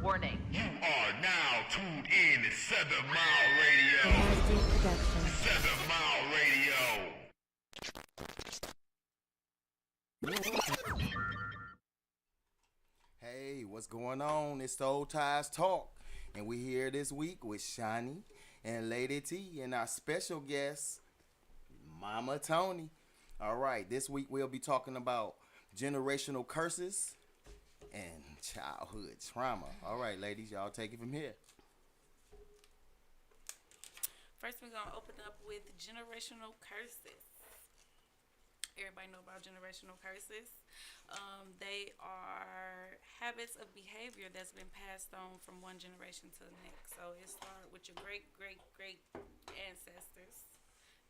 Warning. You are now tuned in to 7 Mile Radio. Production. 7 Mile Radio. Hey, what's going on? It's the Old Ties Talk, and we're here this week with Shawnnie and Lady T and our special guest, Mama Tony. All right, this week we'll be talking about generational curses and childhood trauma. All right, ladies, y'all take it from here. First, we're going to open up with generational curses. Everybody know about generational curses. They are habits of behavior that's been passed on from one generation to the next. So it starts with your great ancestors,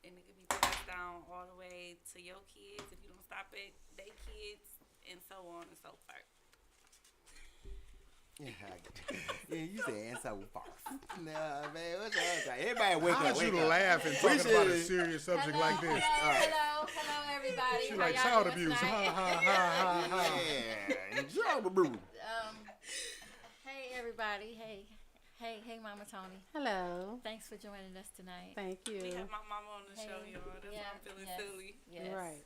and it can be passed down all the way to your kids if you don't stop it, they kids, and so on and so forth. Yeah, you said so far. Nah, man, what's up? Everybody wake How up. did you Wake up. laugh and talking about a serious subject like this? Hello, everybody. She How like y'all child doing abuse. tonight? Ha. Yeah, child abuse. Hey, everybody. Hey, Mama Tony. Hello. Thanks for joining us tonight. Thank We you. have my mama on the show, y'all. That's why I'm feeling silly. Yes. Right.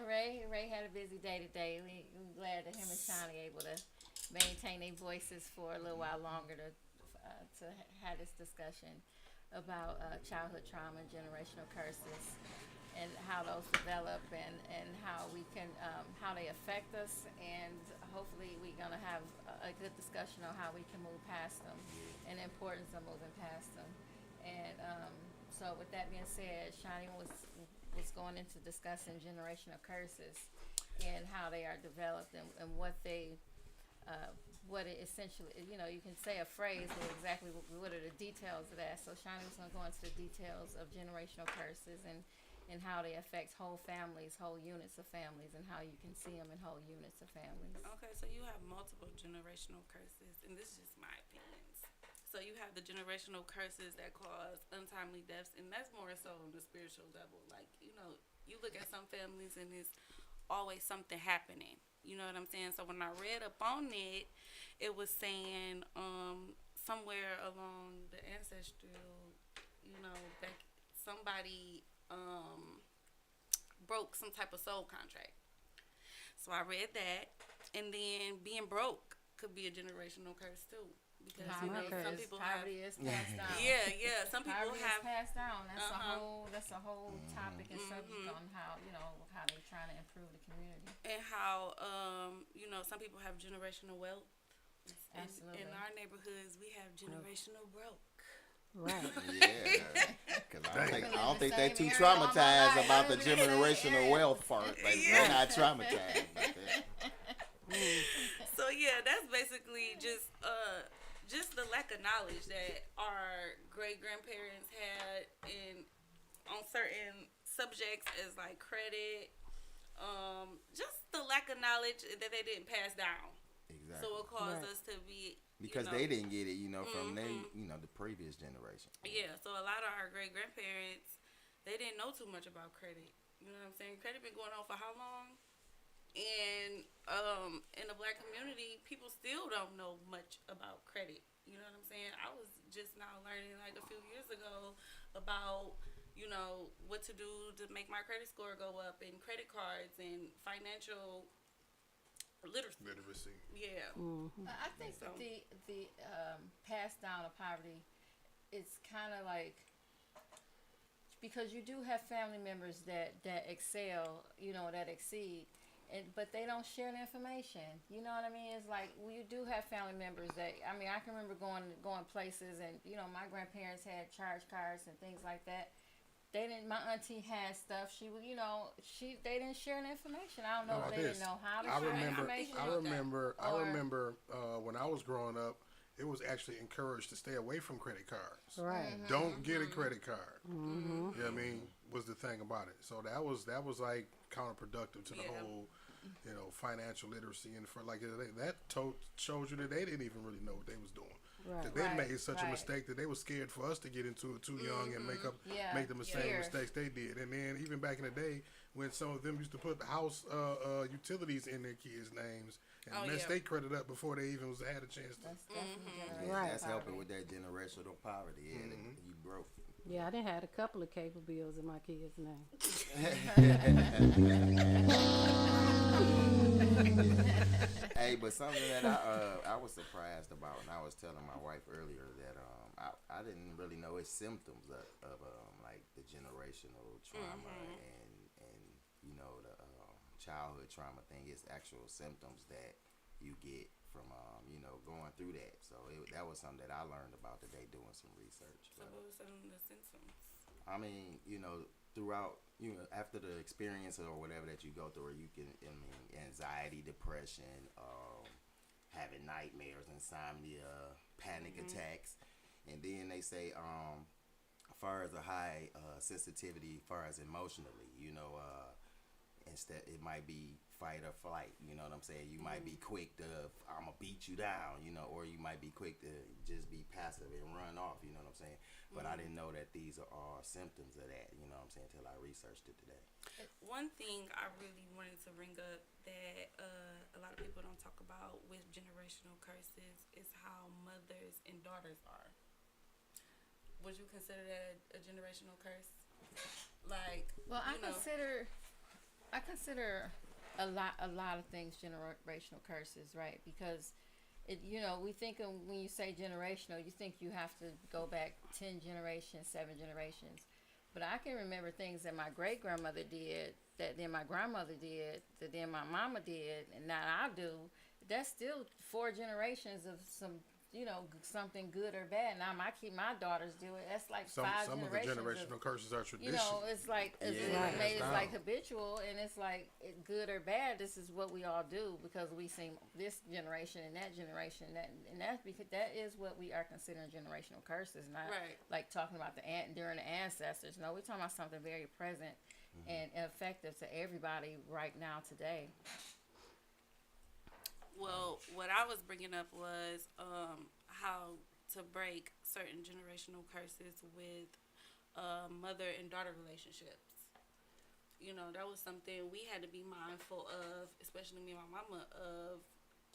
Ray had a busy day today. We're glad that him and Shawnnie able to maintain their voices for a little while longer to have this discussion about childhood trauma and generational curses and how those develop and how we can how they affect us, and hopefully we're gonna have a good discussion on how we can move past them and the importance of moving past them. And so with that being said, Shawnnie was going into discussing generational curses and how they are developed and what they what it essentially, you can say a phrase, but exactly what are the details of that. So Shawnnie was going to go into the details of generational curses and how they affect whole families, whole units of families, and how you can see them in whole units of families. Okay, so you have multiple generational curses, and this is just my opinions. So you have the generational curses that cause untimely deaths, and that's more so on the spiritual level. Like, you look at some families and it's always something happening. You know what I'm saying? So when I read up on it, it was saying somewhere along the ancestral, back somebody broke some type of soul contract. So I read that, and then being broke could be a generational curse too. Because some people poverty have, is passed down. Yeah. Some people Poverty have is passed down. That's a whole topic and subject on how how they're trying to improve the community. And how some people have generational wealth. Absolutely. In our neighborhoods, we have generational broke. Right. Yeah, because I don't think they're too traumatized about the generational wealth part. Like, they're not traumatized about that. So yeah, that's basically just the lack of knowledge that our great grandparents had on certain subjects as like credit, just the lack of knowledge that they didn't pass down. Exactly. So it caused us to be because they didn't get it, from the previous generation. Yeah. So a lot of our great grandparents, they didn't know too much about credit. You know what I'm saying? Credit been going on for how long? And in the black community, people still don't know much about credit. You know what I'm saying? I was just now learning like a few years ago about, what to do to make my credit score go up, and credit cards and financial literacy. Yeah. Mm-hmm. I think that the pass down of poverty is kind of like, because you do have family members that excel, that exceed. But they don't share the information. You know what I mean? It's like, you do have family members that, I can remember going places, and, my grandparents had charge cards and things like that. My auntie had stuff. She would, they didn't share the information. I don't know if they didn't know how to share the information. I remember when I was growing up, it was actually encouraged to stay away from credit cards. Right. Don't get a credit card. Mm-hmm. You know what I mean? Was the thing about it. So that was like counterproductive to the whole, financial literacy, and for like that shows you that they didn't even really know what they was doing. Right. They made such a mistake that they were scared for us to get into it too young and make the same mistakes they did. And then even back in the day, when some of them used to put the house utilities in their kids' names, and mess their credit up before they even had a chance to. That's definitely generational Right. That's helping poverty. with that generational poverty. Yeah, you broke. Yeah, I done had a couple of cable bills in my kids' name. Hey, but something that I was surprised about, and I was telling my wife earlier that I didn't really know its symptoms of like the generational trauma and you know the childhood trauma thing. It's actual symptoms that you get from you know going through that. So that was something that I learned about today doing some research. So what were some of the symptoms? I mean, you know, throughout, you know, after the experience or whatever that you go through, or you can, I mean, anxiety, depression, having nightmares, insomnia, panic attacks, and then they say, as far as a high sensitivity, as far as emotionally, you know, instead it might be fight or flight. You know what I'm saying? You might be quick to I'ma beat you down, you know, or you might be quick to just be passive and run off. You know what I'm saying? But I didn't know that these are all symptoms of that. You know what I'm saying? Until I researched it today. One thing I really wanted to bring up that a lot of people don't talk about with generational curses is how mothers and daughters are. Would you consider that a generational curse? Like, Well, I you know, consider a lot of things generational curses, right? Because it, you know, we think of, when you say generational, you think you have to go back 10 generations, 7 generations. But I can remember things that my great grandmother did, that then my grandmother did, that then my mama did, and now I do. That's still 4 generations of some, you know, something good or bad. Now my daughters do it. That's like Some 5 of the generations. generational curses are You tradition. know, it's like it's Right. made it's like Now. habitual, and it's like good or bad. This is what we all do because we seen this generation and that generation, and that's because that is what we are considering generational curses, not Right. like talking about during the ancestors. No, we're talking about something very present and effective to everybody right now today. well, what I was bringing up was how to break certain generational curses with mother and daughter relationships. You know, that was something we had to be mindful of, especially me and my mama, of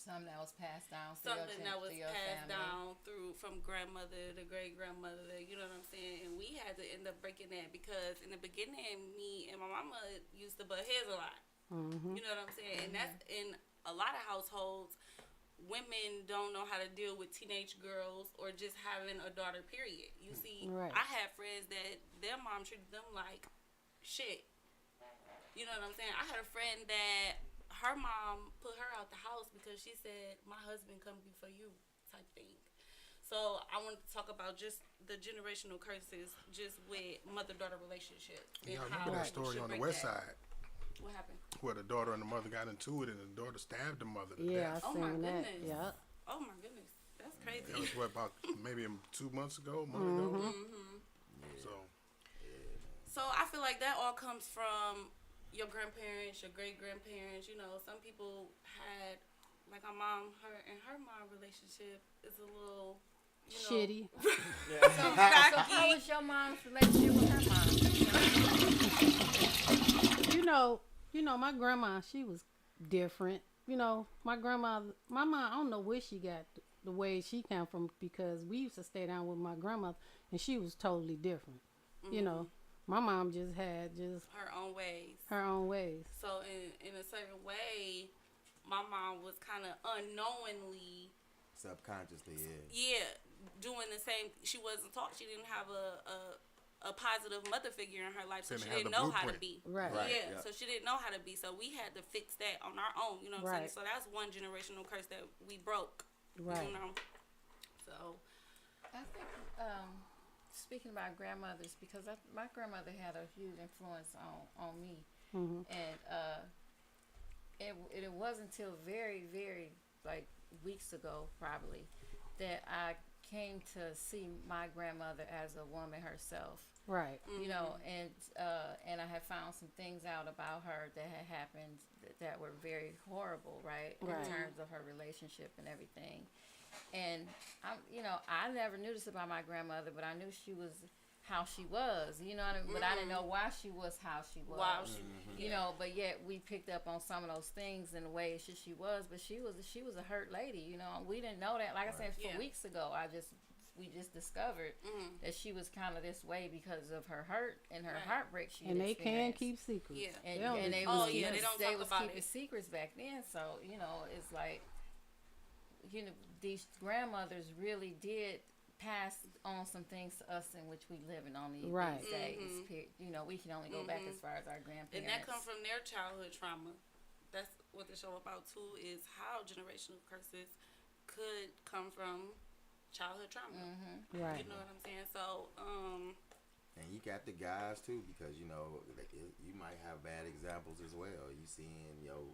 Something that was passed down through something that was your passed family. down through from grandmother to great grandmother. You know what I'm saying? And we had to end up breaking that because in the beginning, me and my mama used to butt heads a lot. Mm-hmm. You know what I'm saying? And that's in a lot of households. Women don't know how to deal with teenage girls or just having a daughter, period. You see, Right. I had friends that their mom treated them like shit. You know what I'm saying? I had a friend that her mom put her out the house because she said, my husband come before you, type thing. So I wanted to talk about just the generational curses just with mother-daughter relationships. And Yeah, I how remember that people story should on the break west that. side What happened? where the daughter and the mother got into it and the daughter stabbed the mother to Yeah, death. I Oh, my seen that. goodness. Yeah. Oh my goodness, that's crazy. That was what, about maybe 2 months ago, a month ago. So I feel like that all comes from your grandparents, your great grandparents. You know, some people had, like my mom, her mom relationship is a little, you know, Shitty. So how was your mom's relationship with her mom? You know, my grandma, she was different. You know, my mom, I don't know where she got the way she came from because we used to stay down with my grandmother and she was totally different. You know, my mom just had her own ways. her own ways. So in a certain way, my mom was kind of unknowingly, Subconsciously, doing the same. She wasn't taught. She didn't have a positive mother figure in her life, so Didn't she have didn't the know how to blueprint. be. Right. Right. Yeah, Yep. so she didn't know how to be. So we had to fix that on our own. You know what I'm Right. saying? So that's one generational curse that we broke. Right. You know. So I think speaking about grandmothers, because my grandmother had a huge influence on me, Mm-hmm. and it wasn't until very, very like weeks ago probably that I came to see my grandmother as a woman herself. Right. You know, and I had found some things out about her that had happened that were very horrible, right? Right. In terms of her relationship and everything. And I never knew this about my grandmother, but I knew she was how she was, you know what I mean? But I didn't know why she was how she was. Wow, she, You know, but yet we picked up on some of those things in the way she was. But she was a hurt lady, you know. We didn't know that. Like I said, weeks ago, we just discovered that she was kind of this way because of her hurt and her heartbreak she had they can experienced. keep secrets. And they they was keeping secrets back then. So you know, it's like, you know, these grandmothers really did pass on some things to us in which we living on these days. You know, we can only go back as far as our grandparents. And that comes from their childhood trauma. That's what the show about too, is how generational curses could come from childhood trauma. Right. You know what I'm saying? So, and you got the guys too, because you know you might have bad examples as well. You seeing your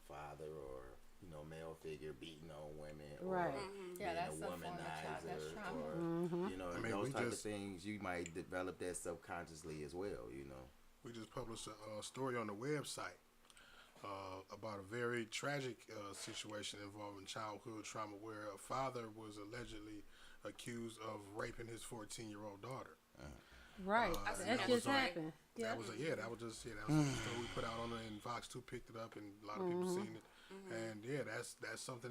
father or male figure beating on women, right? Or being a womanizer, or you know, those type of things. You might develop that subconsciously as well. You know, we just published a story on the website about a very tragic situation involving childhood trauma, where a father was allegedly accused of raping his 14-year-old daughter. Right, that just happened. That was the story we put out on it, and Fox 2 picked it up, and a lot of people seen it. And that's something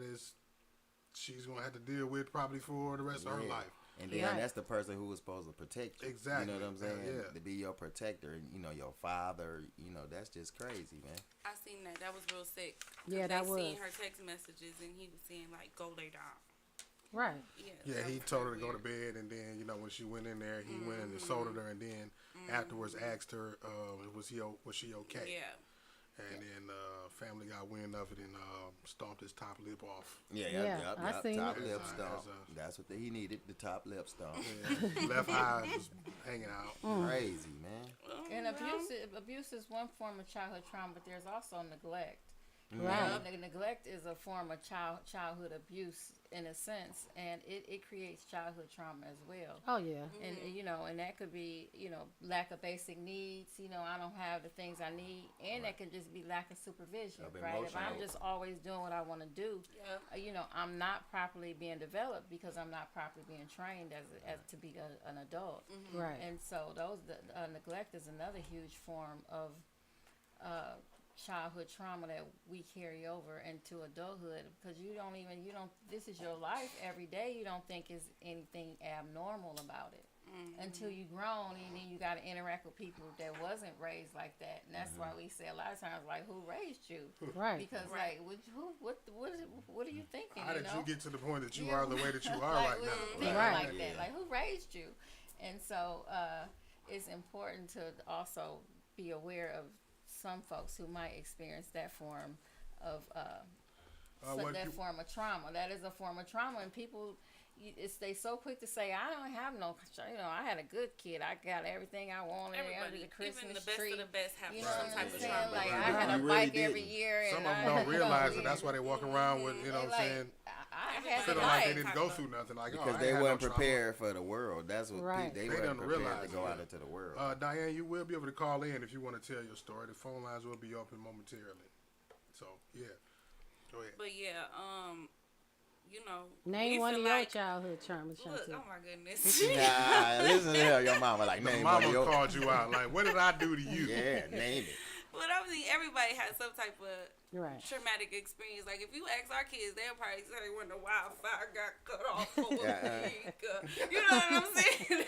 she's gonna have to deal with probably for the rest of her life. And then that's the person who was supposed to protect you. Exactly. You know what I'm saying? To be your protector, and your father. That's just crazy, man. I seen that. That was real sick. Yeah, that was. Seen her text messages, and he was saying like, "Go lay down." Right. Yeah, he told her to go to bed, and then when she went in there, he went and assaulted her, and then afterwards asked her, was she okay? Yeah. And then family got wind of it and stomped his top lip off. I seen top it. lip stomp. That's what he needed, the top lip stomp. Left eye was hanging out. Crazy, man. And abuse is one form of childhood trauma, but there's also neglect. Right. Neglect is a form of childhood abuse in a sense, and it creates childhood trauma as well. Oh yeah. And and that could be lack of basic needs. I don't have the things I need, and that can just be lack of supervision. Right. If I'm just always doing what I want to do, I'm not properly being developed because I'm not properly being trained as to be an adult. Right. And so neglect is another huge form of childhood trauma that we carry over into adulthood, because this is your life every day. You don't think is anything abnormal about it until you grown, and then you got to interact with people that wasn't raised like that. And that's why we say a lot of times, like, who raised you? Right. Because like, what are you thinking? How did you get to the point that you are the way that you are like, right now? Like that, like who raised you? And so it's important to also be aware of some folks who might experience that form of form of trauma. That is a form of trauma, and people, they so quick to say, "I don't have no, I had a good kid. I got everything I wanted under the Christmas even the best tree." of the best have some type of trauma. trauma. Like I had a bike every year, and some of them don't realize that. That's why they walk around with, what I'm saying, I had feeling like they didn't go through nothing. Like, because they weren't prepared for the world. That's what they weren't prepared to go out into the world. Diane, you will be able to call in if you want to tell your story. The phone lines will be open momentarily. So go ahead. But name one of your childhood traumas. Look, oh my goodness. Nah, listen to her. Your mama like, name mama called you out. Like, what did I do to you? Yeah, name it. But obviously, everybody has some type of traumatic experience. Like, if you ask our kids, they'll probably say when the wildfire got cut off for a week. You know what I'm saying?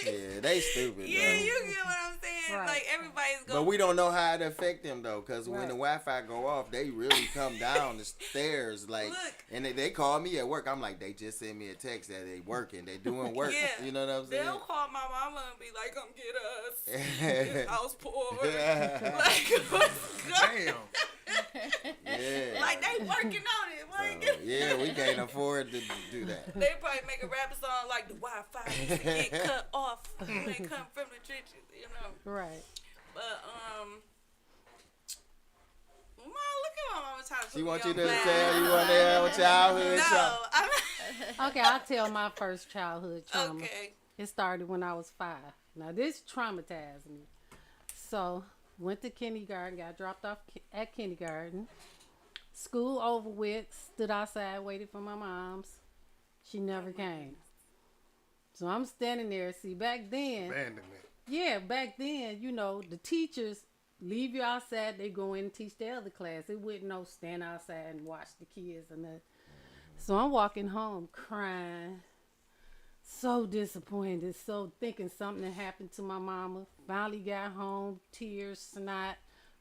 Yeah, they stupid. Yeah, bro. you get what I'm saying? Right. Like, everybody's going. But we don't know how it affect them though, because when the Wi-Fi go off, they really come down the stairs like. Look, and they call me at work. I'm like, they just sent me a text that they working, they doing work. Yeah. You know what I'm saying? They'll call my mama and be like, "Come get us. This house poor." Like, what's going? Damn. Yeah. Like, they working on it. Like, yeah, we can't afford to do that. they probably make a rap song like the Wi-Fi used to get cut off when they come from the trenches, Right. But Mom, look at my mama trying to put She me want on you to blast. tell you want to have a childhood trauma. No, I'm Okay, I'll tell my first childhood trauma. okay. It started when I was 5. Now this traumatized me. So went to kindergarten, got dropped off at kindergarten. School over with, stood outside, waited for my mom's. She never came. So I'm standing there. See, back then, Abandonment. yeah, back then, the teachers leave you outside. They go in and teach the other class. It wouldn't no stand outside and watch the kids and that. So I'm walking home crying, so disappointed, so thinking something had happened to my mama. Finally got home, tears, snot,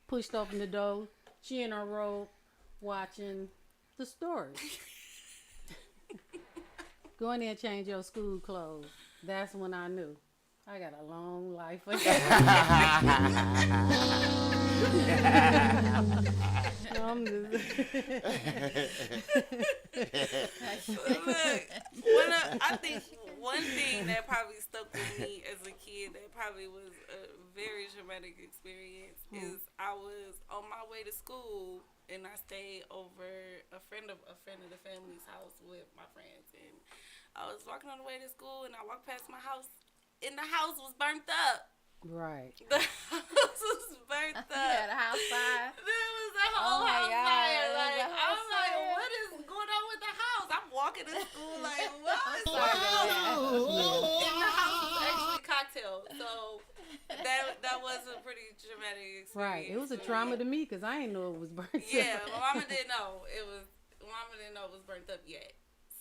pushed open the door. She in her robe watching the story. Go in there and change your school clothes. That's when I knew I got a long life ahead. I'm just Look, I think one thing that probably stuck with me as a kid that probably was a very traumatic experience is I was on my way to school and I stayed over a friend of the family's house with my friends, and I was walking on the way to school and I walked past my house and the house was burnt up. right. The house was burnt up. You had a house fire. There was a whole Oh my house God, fire. there was Like, a house I'm like, fire. what is going on with the house? I'm walking to school like, what is Sorry going about on? that. And the house was actually cocktail. So that was a pretty traumatic experience. Right. It was a for trauma me. to me because I didn't know it was burnt Yeah, up. my mama didn't know it was. Mama didn't know it was burnt up yet.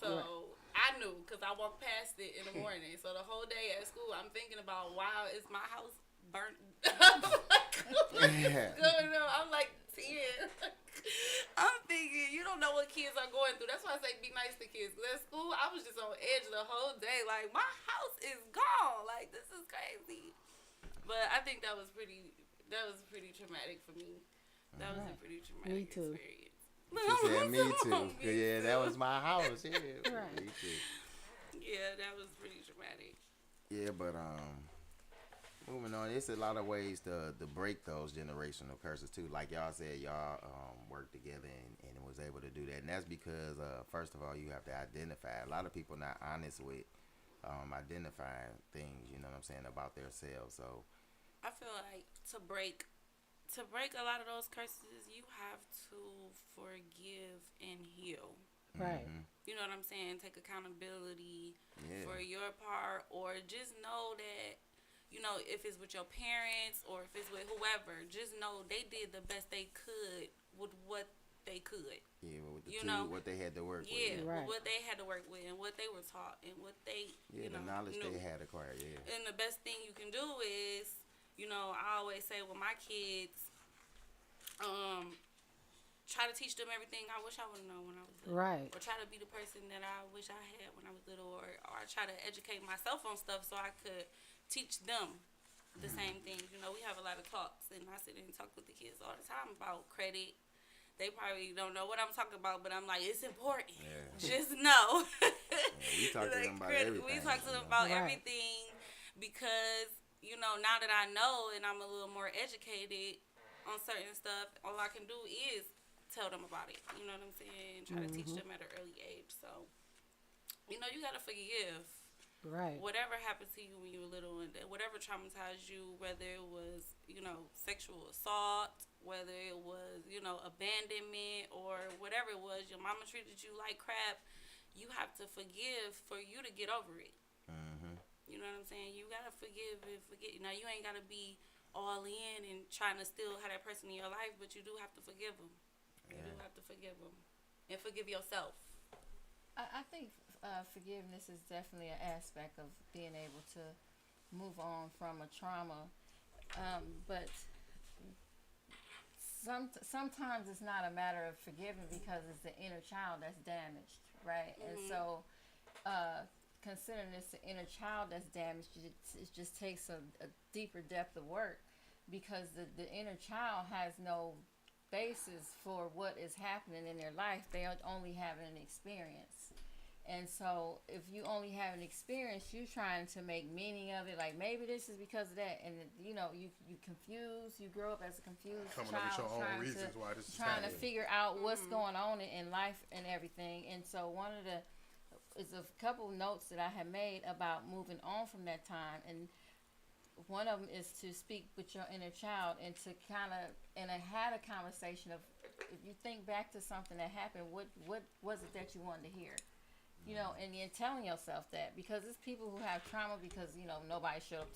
So I knew because I walked past it in the morning. So the whole day at school, I'm thinking about, wow, is my house burnt? What's going on? I'm like 10. I'm thinking, you don't know what kids are going through. That's why I say be nice to kids. Because at school, I was just on edge the whole day. Like, my house is gone. Like, this is crazy. But I think that was pretty traumatic for me. That was a pretty traumatic Me too. experience. She said, me too. Yeah, that was my house. Yeah, Right. me too. Yeah, that was pretty traumatic. Yeah, but moving on, it's a lot of ways to break those generational curses too. Like y'all said, y'all worked together and was able to do that, and that's because first of all, you have to identify. A lot of people not honest with identifying things. You know what I'm saying about themselves. So I feel like to break a lot of those curses, you have to forgive and heal. Right. You know what I'm saying? Take accountability Yeah. for your part, or just know that, if it's with your parents or if it's with whoever, just know they did the best they could with what they could. yeah, with the You two, know, what they had to work Yeah, with. Right. what they had to work with and what they were taught and what they, Yeah, the knowledge knew. they had acquired. Yeah. And the best thing you can do is, I always say with my kids, try to teach them everything I wish I would have known when I was little. Right. Or try to be the person that I wish I had when I was little. Or I try to educate myself on stuff so I could teach them the same things. We have a lot of talks, and I sit and talk with the kids all the time about credit. They probably don't know what I'm talking about, but I'm like, it's important. Yeah. Just know. We talk to them about everything. We talk to them about Right. everything because, now that I know and I'm a little more educated on certain stuff, all I can do is tell them about it. You know what I'm saying? Try to teach them at an early age. So, you got to forgive. Right. Whatever happened to you when you were little, and whatever traumatized you, whether it was, sexual assault, whether it was, abandonment, or whatever it was, your mama treated you like crap, you have to forgive for you to get over it. You know what I'm saying? You got to forgive and forget. Now, you ain't got to be all in and trying to still have that person in your life, but you do have to forgive them. You do have to forgive them. And forgive yourself. I think forgiveness is definitely an aspect of being able to move on from a trauma. But sometimes it's not a matter of forgiving because it's the inner child that's damaged, right? And so considering it's the inner child that's damaged, it just takes a deeper depth of work because the inner child has no basis for what is happening in their life. They are only having an experience. And so if you only have an experience, you're trying to make meaning of it. Like, maybe this is because of that. And, you confuse. You grow up as a confused Coming child. up with your own reasons why this is trying to happening. figure out what's going on in life and everything. And so it's a couple notes that I have made about moving on from that time. And one of them is to speak with your inner child and to and I had a conversation of, if you think back to something that happened, what was it that you wanted to hear? You know, and then telling yourself that, because it's people who have trauma because, you know, nobody showed up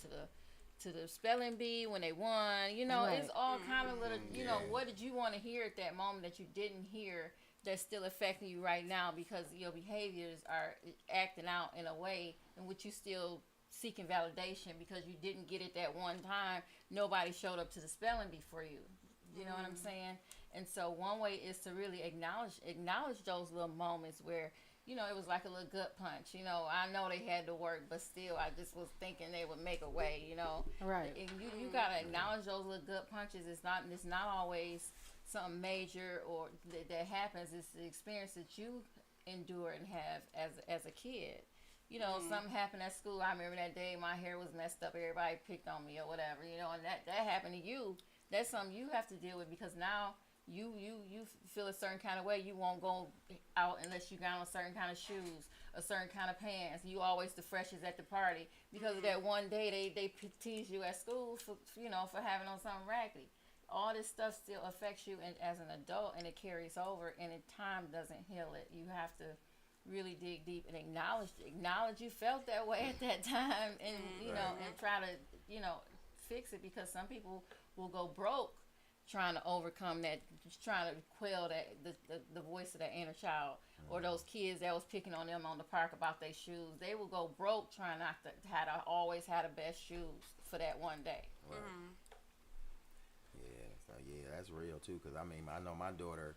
to the spelling bee when they won. You know, Right. it's all kind of little, you know, what did you want to hear at that moment that you didn't hear that's still affecting you right now because your behaviors are acting out in a way in which you still seeking validation because you didn't get it that one time. Nobody showed up to the spelling bee for you. You know what I'm saying? And so one way is to really acknowledge those little moments where, you know, it was like a little gut punch. You know, I know they had to work, but still, I just was thinking they would make a way. You know, Right. And you gotta acknowledge those little gut punches. It's not always something major or that happens. It's the experience that you endure and have as a kid. You know, something happened at school. I remember that day my hair was messed up. Everybody picked on me or whatever. You know, and that happened to you. That's something you have to deal with because now you feel a certain kind of way. You won't go out unless you got on a certain kind of shoes, a certain kind of pants. You always the freshest at the party because of that one day they tease you at school for, you know, for having on something raggedy. All this stuff still affects you as an adult, and it carries over, and time doesn't heal it. You have to really dig deep and acknowledge you felt that way at that time, and you know, and try to, you know, fix it, because some people will go broke trying to overcome that, trying to quell that the voice of that inner child, or those kids that was picking on them on the park about their shoes. They will go broke trying not to always have the best shoes for that one day. Right. Yeah, so yeah, that's real too. Cause I mean, I know my daughter,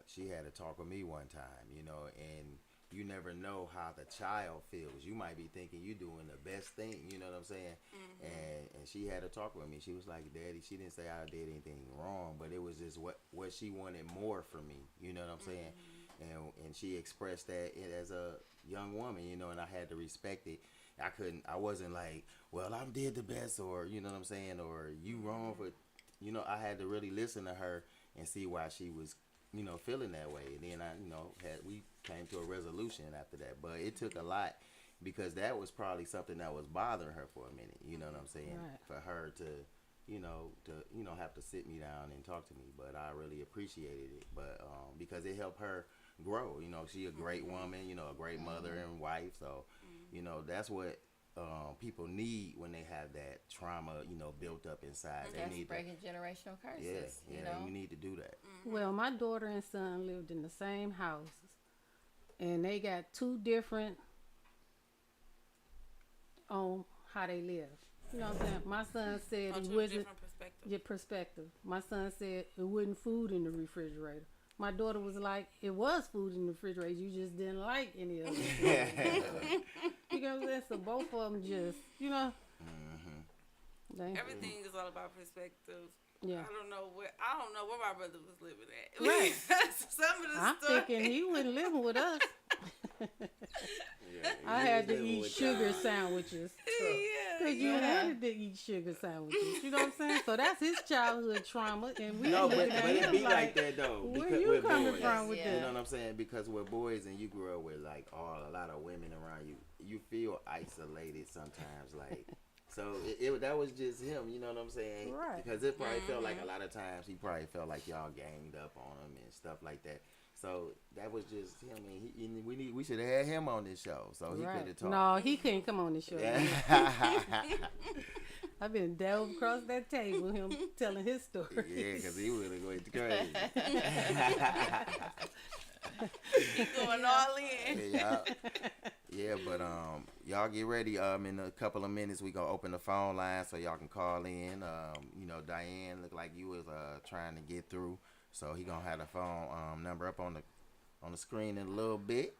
she had a talk with me one time, you know, and you never know how the child feels. You might be thinking you doing the best thing, you know what I'm saying? And she had a talk with me. She was like, Daddy, she didn't say I did anything wrong, but it was just what she wanted more from me, you know what I'm saying? And she expressed that as a young woman, you know, and I had to respect it. I wasn't like, well, I did the best, or, you know what I'm saying, or you wrong for, you know, I had to really listen to her and see why she was, you know, feeling that way. And then we came to a resolution after that, but it took a lot, because that was probably something that was bothering her for a minute, you know what I'm saying? Right. For her to have to sit me down and talk to me, but I really appreciated it, but because it helped her grow. You know, she a great woman, you know, a great mother and wife, so you know, that's what people need when they have that trauma, you know, built up inside. That's they need breaking generational curses. Yeah, you know? you need to do that. Well, my daughter and son lived in the same house, and they got two different on how they live. You know what I'm saying? My son said it wasn't different perspective. your perspective. My son said it wasn't food in the refrigerator. My daughter was like, it was food in the refrigerator. You just didn't like any of it. You know what I'm saying? So both of them just, you know. Everything is all about perspective. Yeah. I don't know where my brother was living at. Right. Some of the I'm stuff. thinking he wasn't living with us. I had to eat sugar sandwiches. Because you had to eat sugar sandwiches. You know what I'm saying? So that's his childhood trauma. And we No, but looking at it him be like that though. where Because you we're coming boys. from with Yeah. that? You know what I'm saying? Because we're boys and you grew up with like a lot of women around you. You feel isolated sometimes, like. So that was just him, you know what I'm saying? Right. Because it probably felt like a lot of times he probably felt like y'all ganged up on him and stuff like that. So that was just him, and we should have had him on this show so he could have talked. No, he couldn't come on the show. I've been delved across that table with him telling his story. Yeah, because he would have gone crazy. Going all in. Yeah, but y'all get ready. In a couple of minutes we gonna open the phone line so y'all can call in. You know, Diane looked like you was trying to get through, so he gonna have the phone number up on the screen in a little bit.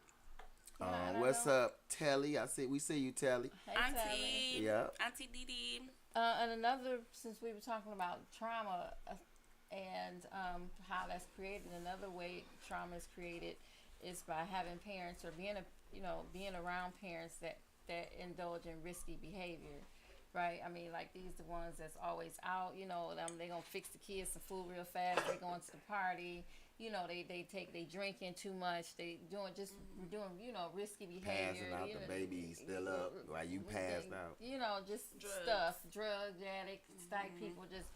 What's up, Telly? We see you, Telly. Hey, Auntie. Yeah. Auntie Dee. And another, since we were talking about trauma and how that's created, another way trauma is created is by having parents or being around parents that indulge in risky behavior, right? I mean, like these the ones that's always out, you know, they gonna fix the kids some food real fast, they going to the party, you know, they drinking too much, they doing, you know, risky behavior. Passing out you the know, baby still up while you passed out. You know, just stuff, drug addicts, type people just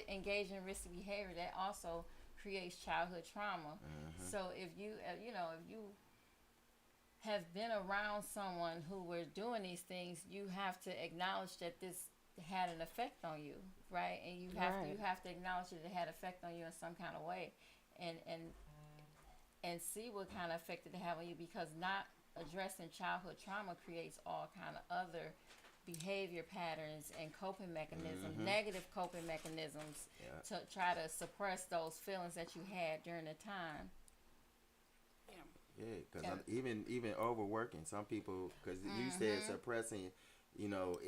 engage in risky behavior. That also creates childhood trauma. So if you, have been around someone who were doing these things, you have to acknowledge that this had an effect on you, right? And you have to acknowledge that it had effect on you in some kind of way, and see what kind of effect it had on you, because not addressing childhood trauma creates all kind of other behavior patterns and coping mechanisms, negative coping mechanisms, to try to suppress those feelings that you had during the time. Yeah, because even overworking, some people, because you said suppressing, you know,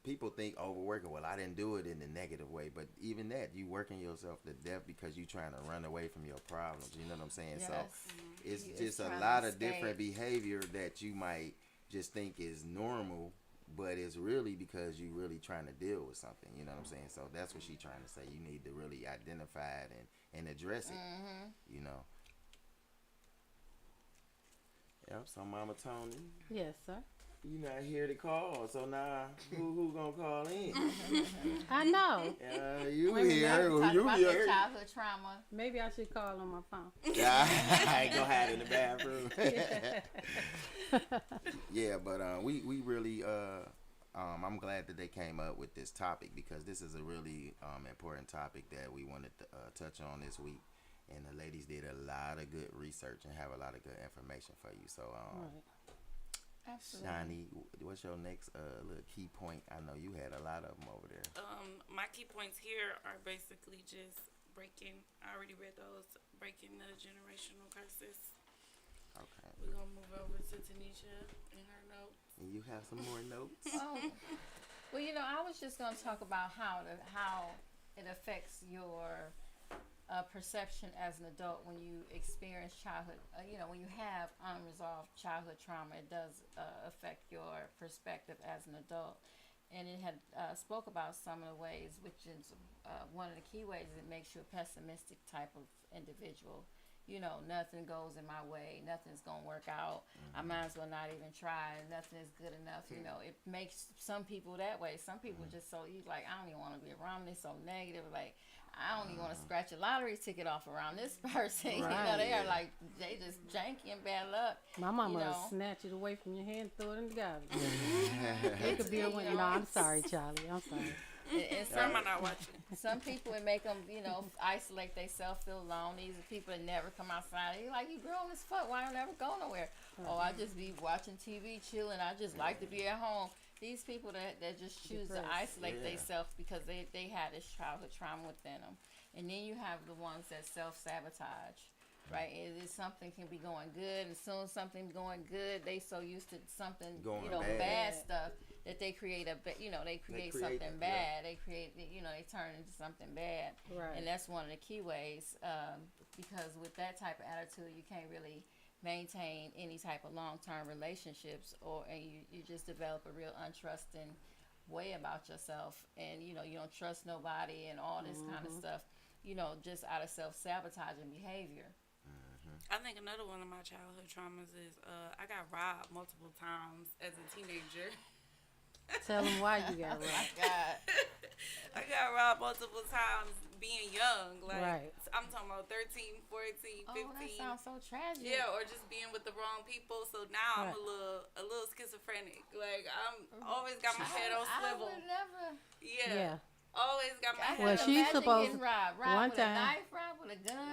people think overworking, well, I didn't do it in a negative way, but even that, you working yourself to death because you trying to run away from your problems, you know what I'm saying? Yes. So it's just a trying lot to of different behavior that you might just think is normal, but it's really because you really trying to deal with something, you know what I'm saying? So that's what she's trying to say. You need to really identify it and address it, you know. Yep, so Mama Tony. Yes, sir. You not here to call, so now who gonna call in? I know. You Wait a here? Talk You about here? their childhood trauma. Maybe I should call on my phone. Yeah, I ain't gonna hide in the bathroom. Yeah, but we really I'm glad that they came up with this topic, because this is a really important topic that we wanted to touch on this week. And the ladies did a lot of good research and have a lot of good information for you. So, Absolutely. Shawnnie, what's your next little key point? I know you had a lot of them over there. My key points here are basically just breaking. I already read those. Breaking the generational curses. Okay. We're gonna move over to Tanisha and her notes. And you have some more notes? Well, you know, I was just going to talk about how it affects your perception as an adult when you experience childhood. When you have unresolved childhood trauma, it does affect your perspective as an adult. And it had spoke about some of the ways, which is one of the key ways it makes you a pessimistic type of individual. You know, nothing goes in my way. Nothing's going to work out. I might as well not even try. Nothing is good enough. You know, it makes some people that way. Some people just like, I don't even want to be around this, so negative. Like, I don't even want to scratch a lottery ticket off around this person. Right. You know, they are like, they just janky and bad luck. My mama you would know. snatch it away from your hand and throw it in the garbage. It could be a winner. No, I'm sorry, Charlie. I'm sorry. And Grandma not watching. some people, it make them, isolate themselves, feel alone. These are people that never come outside. You're like, you grown as fuck. Why don't you ever go nowhere? Oh, I just be watching TV, chilling. I just like to be at home. These people that just choose to isolate themselves because they had this childhood trauma within them. And then you have the ones that self-sabotage, right? It is something can be going good, and as soon as something's going good, they so used to something, Going bad stuff, that they create they create something bad. They create, they turn into something bad. Right. And that's one of the key ways, because with that type of attitude, you can't really maintain any type of long-term relationships, and you just develop a real untrusting way about yourself, and you don't trust nobody and all this kind of stuff, just out of self-sabotaging behavior. I think another one of my childhood traumas is I got robbed multiple times as a teenager. Tell them why you got robbed. God. I got robbed multiple times being young. Like, Right. I'm talking about 13, 14, 15. Oh, that sounds so tragic. Yeah, or just being with the wrong people. So now I'm Right. a little schizophrenic. Like, I'm always got my head on swivel. I would never. Yeah. Always got my head Well, on she's Imagine supposed- getting robbed one with a time- knife, robbed with a gun.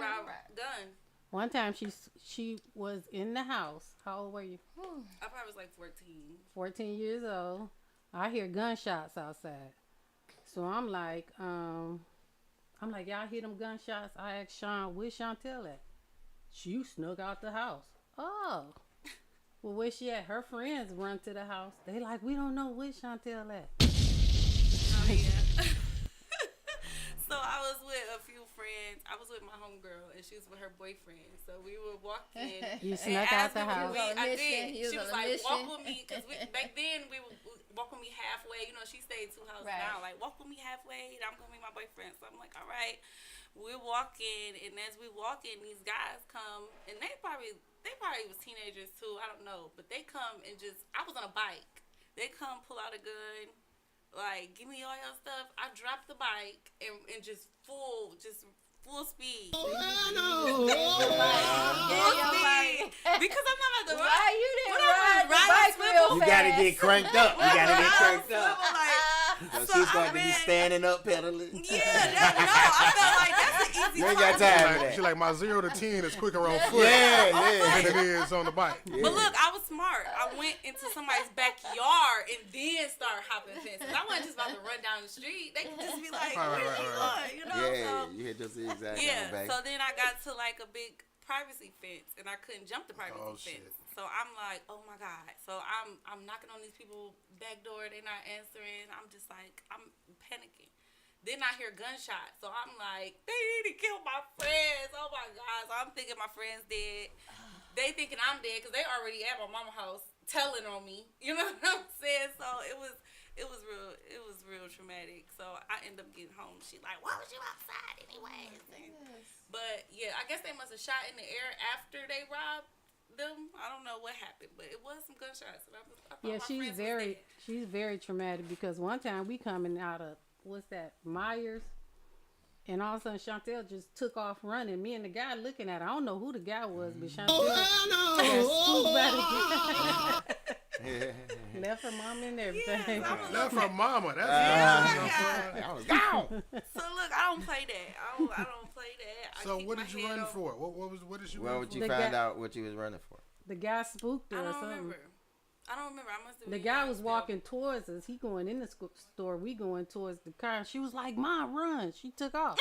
gun. One time she was in the house. How old were you? I probably was like 14. 14 years old. I hear gunshots outside. So I'm like, y'all hear them gunshots? I asked Sean, where's Chantel at? She snuck out the house. Oh. Well, where she at? Her friends run to the house. They like, we don't know where Chantel at. Oh, yeah. So I was with a few friends. I was with my homegirl, and she was with her boyfriend. So we were walking. You and snuck as out the we were house. leaving- I did. You was She was on a like, mission. walk with me. Because back then, we would walk with me halfway. You know, she stayed 2 houses Right. down. Like, walk with me halfway, and I'm going to meet my boyfriend. So I'm like, all right. We're walking, and as we walking, these guys come, and they probably was teenagers too. I don't know. But they come and I was on a bike. They come pull out a gun. Like, give me all your stuff. I dropped the bike and just full speed. Full Speed. Because I'm not about to Why you didn't ride the ride bike swivel. real You fast? gotta get cranked up. You gotta get cranked up. So So she's I going to be ran- standing up pedaling. I felt like that's an easy You ain't part. got time for She that. like, my 0 to 10 is quicker on foot Yeah, than it is on the bike. yeah. But look, I was smart. I went into somebody's backyard and then started hopping fences. I wasn't just about to run down the street. They could just be like, Right. where you going? You know? Yeah, So, you hit your zigzag on yeah. back. So then I got to like a big privacy fence and I couldn't jump the privacy Oh, fence. shit. So I'm like, oh my God. So I'm knocking on these people back door. They're not answering. I'm just like, I'm panicking. Then I hear gunshots. So I'm like, they need to kill my friends. Oh my God. So I'm thinking my friend's dead. They thinking I'm dead because they already at my mama's house telling on me. You know what I'm saying? So it was real traumatic. So I end up getting home. She like, why was you outside anyways? But yeah, I guess they must have shot in the air after they robbed them. I don't know what happened, but it was some gunshots. And I thought Yeah, my she's friends was dead. very traumatic because one time we coming out of what's that, Myers, and all of a sudden Chantel just took off running. Me and the guy looking at her. I don't know who the guy was, but Chantel got spooked by the guy. Left her mom and everything. Yes, I was Left her mama. That's Yeah. I was gone. So look, I don't play that. I don't play that. I So keep what my did you head run on. for? What did you Well, run would for? you The find guy- out what you was running for? The guy spooked her I or don't something. remember. I must have. The been guy young was still. walking towards us. He going in the store. We going towards the car. And she was like, "Mom, run!" She took off.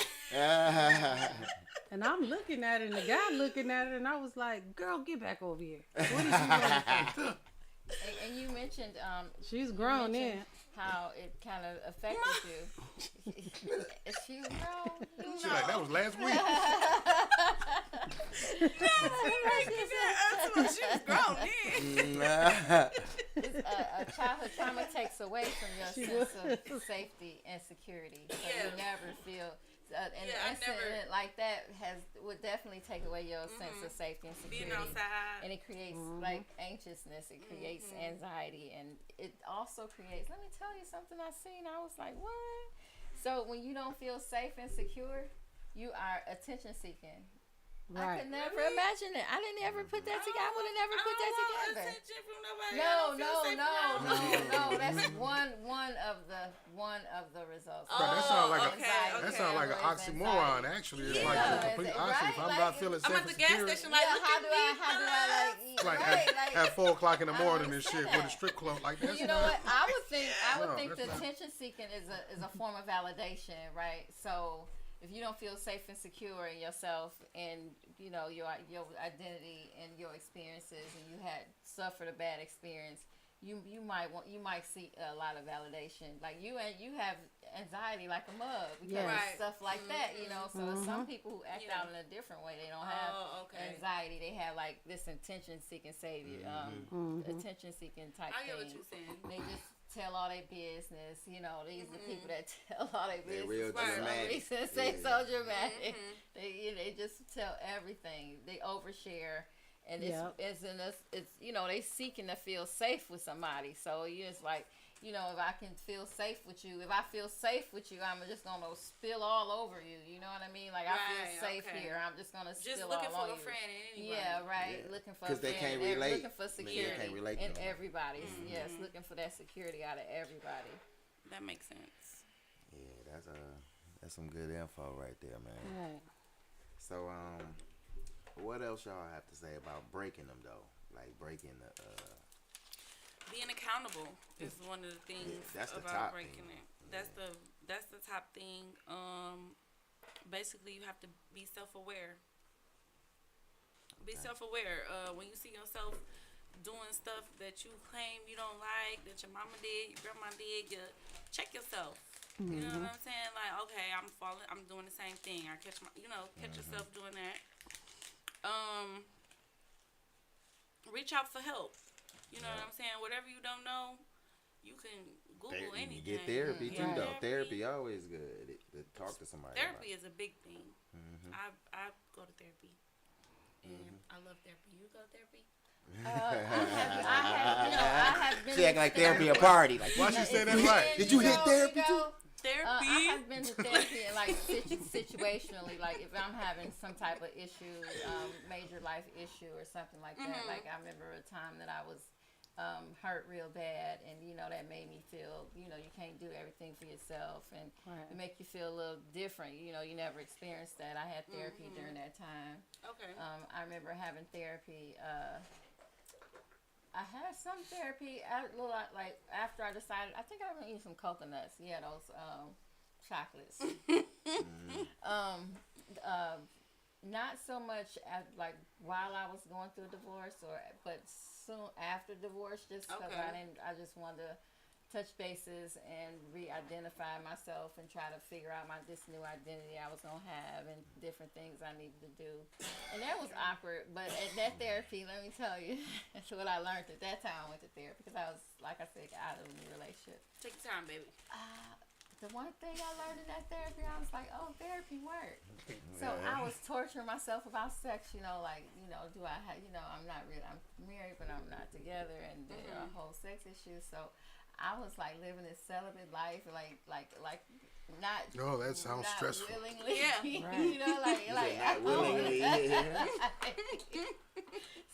And I'm looking at it, and the guy looking at it, and I was like, "Girl, get back over here." What is you running for? And you mentioned She's grown in. how it kind of affected you. Is she grown? She like, that was last week. She was grown then. A childhood trauma takes away from your sense of safety and security. So Yeah. you never feel. An Yeah, I incident never- like that would definitely take away your sense of safety and security. Being outside. And it creates like anxiousness. It creates anxiety, and it also creates. Let me tell you something I seen. I was like, what? So when you don't feel safe and secure, you are attention seeking. I Right. could never imagine it. I didn't ever put that together. I would have never put that together. Attention from nobody. I No. don't feel safe around. That's one of the results. Bro, that sounds like okay, that sound like an oxymoron. Actually, it's like the complete opposite. If I'm not feeling I'm safe at and the gas secure, station like, Yeah, look how at do me, I eat? like Right, at 4 o'clock in the I don't morning and understand shit with a that. strip club like that. You know what? I would think No, the that's not. attention seeking is a form of validation, right? So if you don't feel safe and secure in yourself and you know your identity and your experiences, and you had suffered a bad experience, you might seek a lot of validation. Like you have anxiety like a mug because Yes. of Right. stuff like that, you know. So Mm-hmm. some people who act out in a different way, they don't have anxiety. They have like this attention seeking savior, attention seeking type I get what thing. you're saying. They just tell all their business. You know, these are the people that tell all their They're business real for some dramatic. reason. They Yeah. so dramatic. They just tell everything. They overshare. And Yep. it's you know, they seeking to feel safe with somebody. So you just like, you know, if I can feel safe with you, I'm just gonna spill all over you. You know what I mean? Like I feel Right, safe okay. here. I'm just gonna Just spill looking all for on a you. friend in anybody. Yeah, right. Yeah. Looking for 'Cause they can't relate. Looking for They security can't relate to in them. everybody's. Yes, looking for that security out of everybody. That makes sense. Yeah, that's some good info right there, man. Right. So what else y'all have to say about breaking them though? Like breaking the Being accountable is one of the things that's the about top breaking thing. it. That's the top thing. Basically, you have to be self-aware. Be self-aware. When you see yourself doing stuff that you claim you don't like, that your mama did, your grandma did, you check yourself. You know what I'm saying? Like, okay, I'm doing the same thing. I catch yourself doing that. Reach out for help. You know what I'm saying? Whatever you don't know, you can Google anything. you get therapy too Right. though. Therapy always good to talk to somebody. Therapy is a big thing. I go to therapy, and I love therapy. You go to therapy? I have been She act like therapy a party. Like Why she say that right? Did you hit therapy too? Therapy. I have been to therapy and like situationally, like if I'm having some type of issue, major life issue or something like that. Like I remember a time that I was hurt real bad, and that made me feel you can't do everything for yourself, and it make you feel a little different. You never experienced that. I had therapy during that time. Okay. I remember having therapy. I had some therapy like after I decided. I think I was gonna eat some coconuts. Yeah, those chocolates. Not so much like while I was going through a divorce, but soon after divorce, just because I just wanted to touch bases and re-identify myself and try to figure out this new identity I was gonna have and different things I needed to do. And that was awkward, but at that therapy, let me tell you, that's what I learned at that time. I went to therapy because I was, like I said, out of a new relationship. Take your time, baby. The one thing I learned in that therapy, I was like, oh, therapy worked. So I was torturing myself about sex, do I have, I'm not really, I'm married, but I'm not together, and the whole sex issue. So I was like living this celibate life, like not. No, that sounds not stressful. Willingly, Right. like Not willingly. Yeah.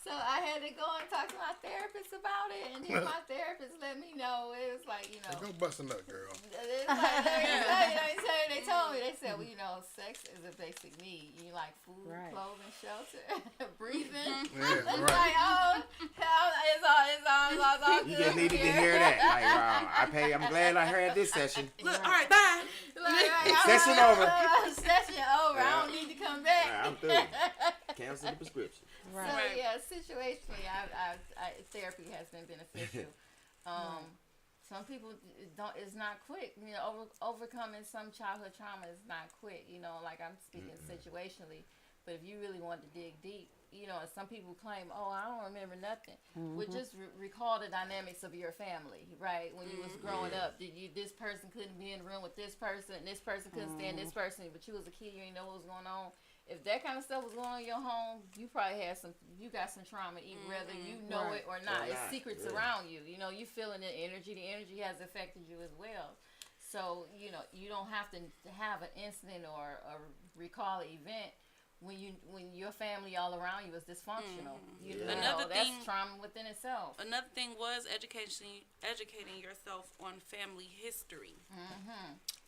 So I had to go and talk to my therapist about it, and then my therapist let me know it was like Go bust a nut, girl. it's like, they told me, they said, well, sex is a basic need. You like food, clothing, shelter, breathing. Yeah, It's right. like, it's all You good. just needed to hear that. Like, I'm glad I heard this session. Look, all right, bye. Session over. Session over. I don't need to come back. I'm through. Cancel the prescription. Right. So yeah, situationally, therapy has been beneficial. Some people it's not quick. Overcoming some childhood trauma is not quick. Like I'm speaking situationally, but if you really want to dig deep, and some people claim, oh, I don't remember nothing. Well, just recall the dynamics of your family, right? When you was growing up, this person couldn't be in the room with this person, and this person couldn't stand this person, but you was a kid, you didn't know what was going on. If that kind of stuff was going on in your home, you probably you got some trauma, whether you know it or not. It's secrets around you. You feeling the energy. The energy has affected you as well. So, you don't have to have an incident or recall an event when your family all around you is dysfunctional. That's trauma within itself. Another thing was educating yourself on family history.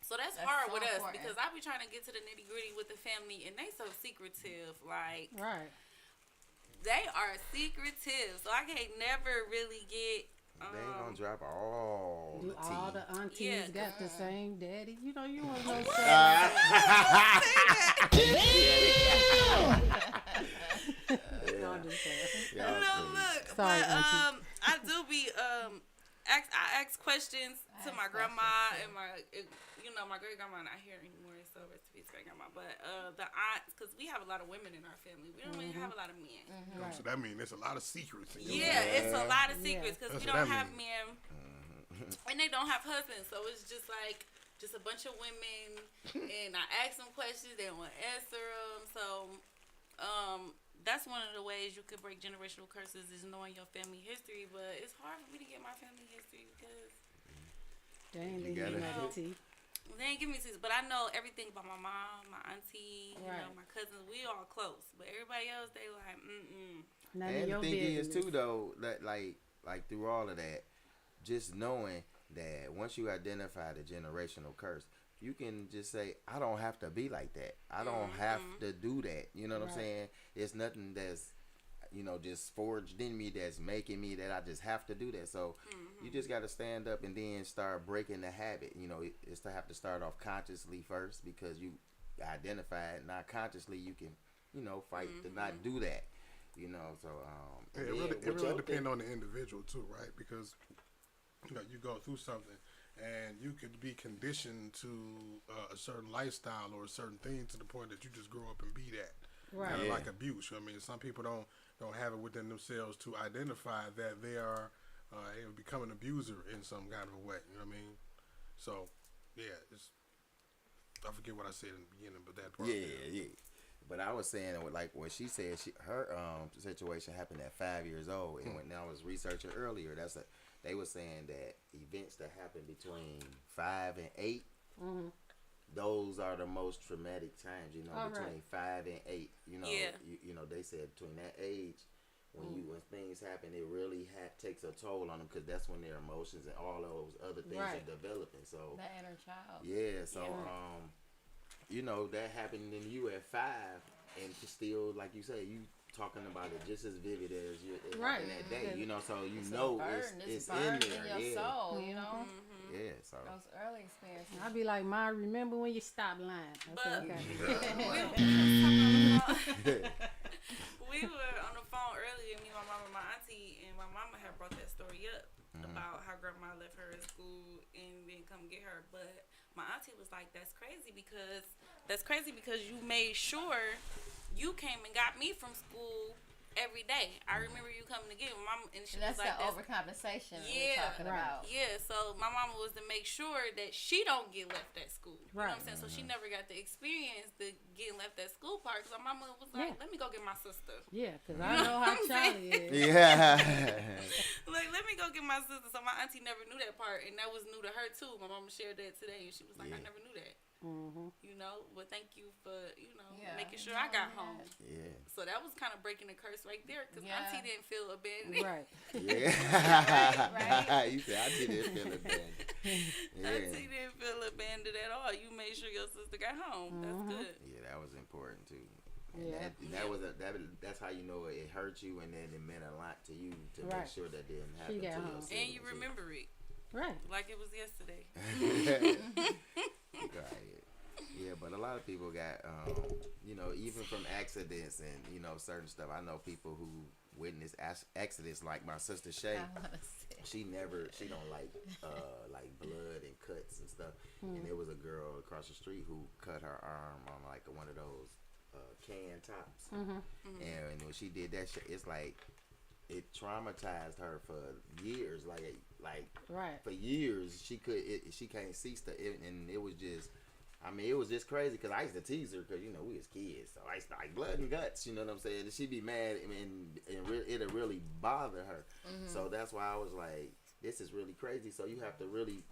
So that's hard so with us important. because I be trying to get to the nitty gritty with the family, and they so secretive. Like, they are secretive, so I can't never really get. They ain't gonna drop all the tea. All the aunties got the same daddy. You want to know Look, Sorry, but auntie. I do be I ask questions to my grandma and my great grandma not here anymore, so rest in peace, great grandma. But the aunts, because we have a lot of women in our family, we don't really have a lot of men. So that means there's a lot of secrets. In your It's a lot of secrets because we don't have mean. men, and they don't have husbands, so it's just like a bunch of women. And I ask them questions, they don't want to answer them. So that's one of the ways you could break generational curses is knowing your family history. But it's hard for me to get my family history because they ain't leaving no tea. they ain't give me tea. But I know everything about my mom, my auntie, my cousins. We all close, but everybody else they like None And of your the thing is business. too though, that like through all of that, just knowing that once you identify the generational curse, you can just say, I don't have to be like that. I don't have to do that. You know what I'm saying? It's nothing that's, just forged in me that's making me that I just have to do that. So you just got to stand up and then start breaking the habit. It's to have to start off consciously first because you identify it. Not consciously, you can, fight to not do that. So it really depends on the individual too, right? Because you go through something and you could be conditioned to a certain lifestyle or a certain thing to the point that you just grow up and be that. Kind of like abuse. I mean, some people don't have it within themselves to identify that they are become an abuser in some kind of a way. You know what I mean? So, I forget what I said in the beginning, but that part. Yeah. But I was saying, like what she said, her situation happened at 5 years old, and when I was researching earlier, they were saying that events that happen between 5 and 8 those are the most traumatic times. You know, between 5 and 8. You know, you know, they said between that age. When when things happen, it really takes a toll on them because that's when their emotions and all those other things are developing. So that inner child. Yeah. So you know that happened in you at 5, and still, like you say, you talking about it just as vivid as you happened that day. You know, so you know it's in there. In your soul. You know. Yeah. So those early experiences. I'd be like, Ma, remember when you stopped lying? We were on the phone earlier, me, my mama, and my auntie, and my mama had brought that story up about how grandma left her at school and didn't come get her. But my auntie was like, that's crazy because you made sure you came and got me from school every day. I remember you coming to get me, mama, and she was like, that's the overcompensation we're talking about. Yeah, so my mama was to make sure that she don't get left at school. You know what I'm saying? So she never got to experience the getting left at school part. So my mama was like, let me go get my sister. Yeah, because I know how Charlie is. Yeah. Like, let me go get my sister. So my auntie never knew that part, and that was new to her too. My mama shared that today, and she was like, I never knew that. You know, but thank you for, you know, making sure I got home. Yeah. So that was kind of breaking the curse right there because auntie didn't feel abandoned. Right. Yeah. You said auntie didn't feel abandoned. Auntie didn't feel abandoned at all. You made sure your sister got home. That's good. Yeah, that was important too. And that's how you know it hurt you, and then it meant a lot to you to make sure that didn't happen to yourself. And you remember it. Right. Like it was yesterday. Right. Yeah, but a lot of people got, you know, even from accidents and, you know, certain stuff. I know people who witness accidents like my sister Shay. She don't like blood and cuts and stuff. And there was a girl across the street who cut her arm on like one of those can tops. And when she did that shit, it's like it traumatized her for years. Like for years she can't see stuff, and it was just. I mean, it was just crazy because I used to tease her because, you know, we was kids. So I used to like blood and guts, you know what I'm saying? And she'd be mad and it'll really bother her. So that's why I was like, this is really crazy. So you have to really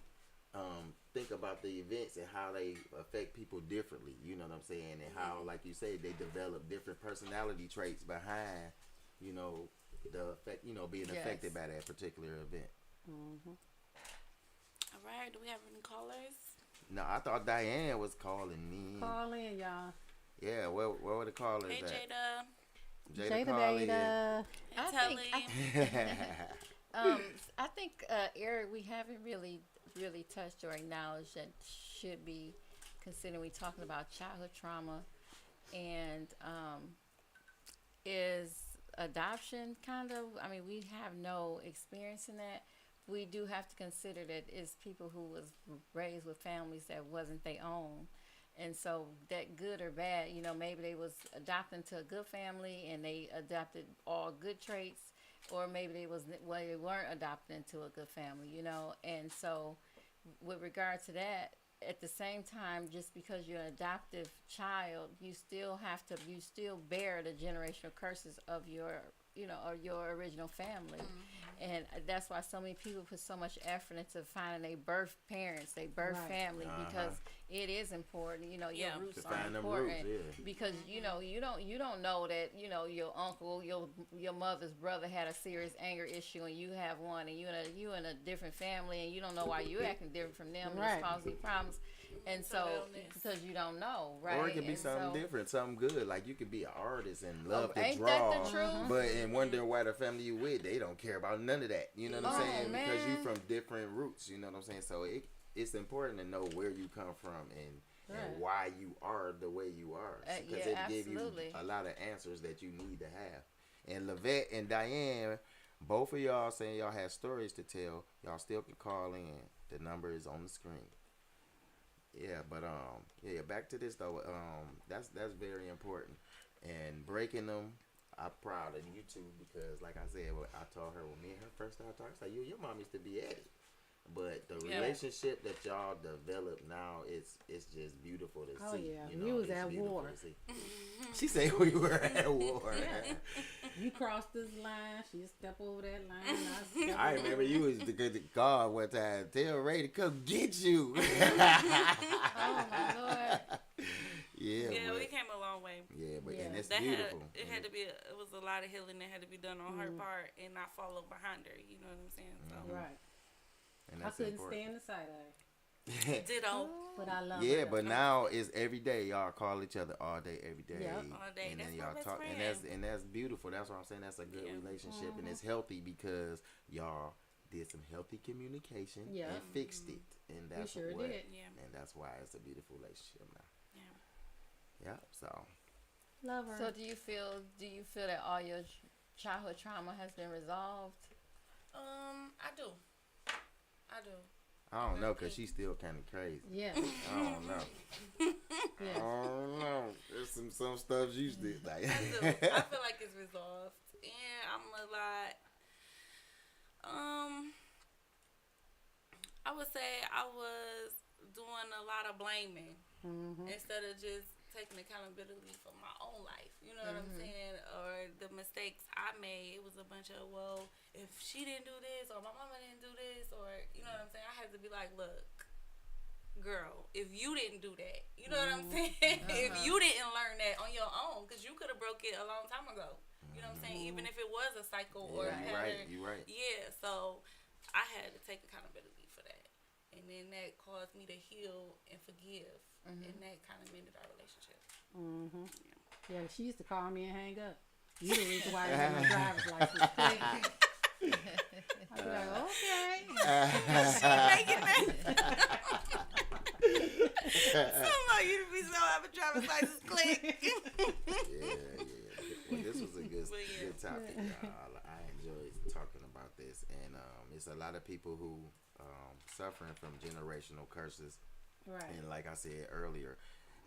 think about the events and how they affect people differently, you know what I'm saying? And how, like you say, they develop different personality traits behind, you know, the effect, you know, being affected by that particular event. All right. Do we have any callers? No, I thought Diane was calling me. Call in, y'all. Yeah, where were the callers hey, at? Jada. Beta. I think area we haven't really touched or acknowledged that should be considered when we talking about childhood trauma and is adoption kind of. I mean, we have no experience in that. We do have to consider that it's people who was raised with families that wasn't their own. And so that good or bad, you know, maybe they was adopted to a good family and they adopted all good traits, or maybe they weren't adopted into a good family, you know. And so with regard to that, at the same time, just because you're an adoptive child, you still bear the generational curses of your, you know, or your original family. And that's why so many people put so much effort into finding their birth parents, their birth family, because it is important. You know, your roots are important because you know you don't know that, you know, your uncle, your mother's brother had a serious anger issue and you have one, and you in a different family and you don't know why you're acting different from them and it's causing problems. And so, because you don't know, right? Or it could be something different, something good. Like you could be an artist and love to ain't draw, that the truth? but and wondering why the family you with, they don't care about none of that. You know what I'm saying? Man. Because you from different roots. You know what I'm saying? So it's important to know where you come from and why you are the way you are, because it gives you a lot of answers that you need to have. And Lavette and Diane, both of y'all saying y'all have stories to tell. Y'all still can call in. The number is on the screen. Yeah, but back to this though. That's very important, and breaking them. I'm proud of you too, because like I said, I told her when me and her first started talking, I was like, your mom used to be at it. But the relationship that y'all develop now, it's just beautiful to see. Oh yeah, you know, we was at war. She said we were at war. You crossed this line, she step over that line. I remember you was the good God one time. Tell Ray to come get you. Oh my Lord. beautiful. It had to be. It was a lot of healing that had to be done on her part, and not follow behind her. You know what I'm saying? So. Right. And I couldn't stand the sight of her. Ditto. But I love Yeah, her. but now it's every day. Y'all call each other all day, every day. Yeah. All day. And That's then my y'all best talk, friend. and that's beautiful. That's what I'm saying. That's a good relationship, and it's healthy because y'all did some healthy communication and fixed it, and that's sure what, did. Yeah. and that's why it's a beautiful relationship now. Yeah. Yeah. So Love her. So do you feel that all your childhood trauma has been resolved? I do. I don't know, cause she's still kind of crazy. Yeah. I don't know. I don't know. There's some stuff you still like. I do. I feel like it's resolved, and I'm a lot. I would say I was doing a lot of blaming instead of just taking accountability for my own life. You know what I'm saying? Or the mistakes I made. It was a bunch of, well, if she didn't do this, or my mama didn't do this, or, you know what I'm saying? I had to be like, look, girl, if you didn't do that, you know what I'm saying? If you didn't learn that on your own, because you could have broke it a long time ago. You know what I'm saying? Even if it was a cycle or a pattern. You're right. Yeah, so I had to take accountability for that. And then that caused me to heal and forgive. And that kind of mended our relationship. Yeah, she used to call me and hang up. You the reason why I didn't have my driver's license. I'd be like, okay. Making that. Somebody you to be so have a driver's license click. Yeah. Well, this was a good topic, y'all. I enjoyed talking about this, and it's a lot of people who suffering from generational curses. Right. And like I said earlier,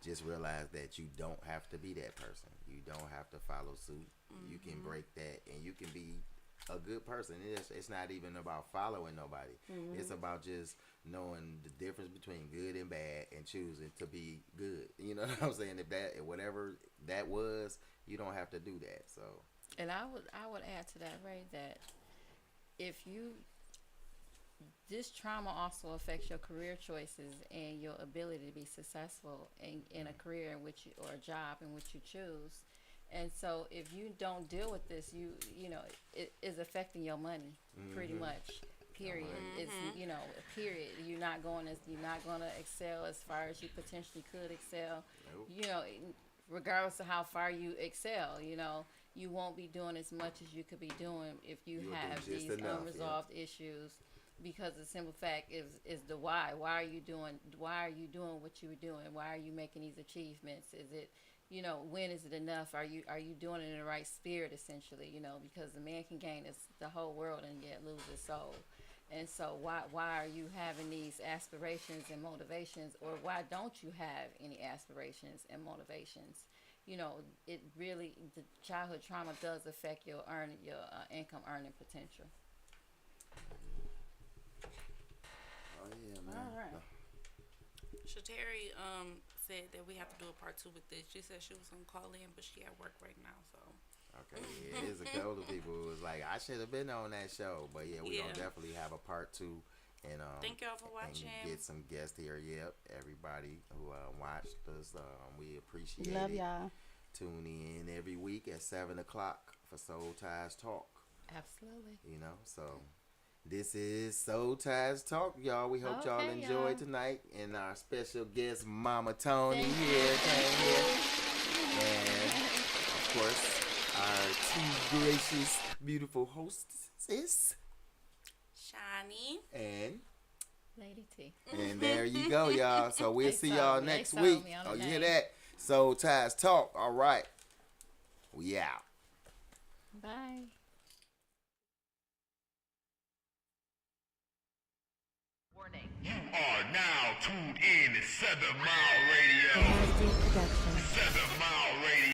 just realize that you don't have to be that person. You don't have to follow suit. You can break that, and you can be a good person. It's not even about following nobody. It's about just knowing the difference between good and bad and choosing to be good. You know what I'm saying? If whatever that was, you don't have to do that. So. And I would add to that, Ray, that this trauma also affects your career choices and your ability to be successful in a career in which or a job in which you choose. And so if you don't deal with this, you know, it is affecting your money pretty much. Period. It's period. You're not going to excel as far as you potentially could excel. Nope. You know, regardless of how far you excel, you know, you won't be doing as much as you could be doing if you have these unresolved issues. Because the simple fact is the why. Why are you doing what you were doing? Why are you making these achievements? Is it, you know, when is it enough? Are you doing it in the right spirit, essentially? You know, because the man can gain the whole world and yet lose his soul. And so why are you having these aspirations and motivations, or why don't you have any aspirations and motivations? You know, it really, the childhood trauma does affect your income earning potential. Oh yeah, man. All right. Shateri said that we have to do a part 2 with this. She said she was gonna call in, but she at work right now, so. Okay, yeah, there's a couple of people who was like, I should have been on that show, but yeah, we gonna definitely have a part 2, and thank y'all for watching. And get some guests here. Yep, everybody who watched us, we appreciate Love it. y'all. Tune in every week at 7 o'clock for Soul Ties Talk. Absolutely. You know, so this is Soul Ties Talk, y'all. We hope y'all enjoyed tonight, and our special guest, Mama Tony, came here, and of course, our two gracious, beautiful hostesses, Shawnnie and Lady T. And there you go, y'all. So we'll see saw y'all me. next They saw week. me on Oh, the you hear name. that? Soul Ties Talk. All right. We out. Bye. You are now tuned in to 7 Mile Radio. Production.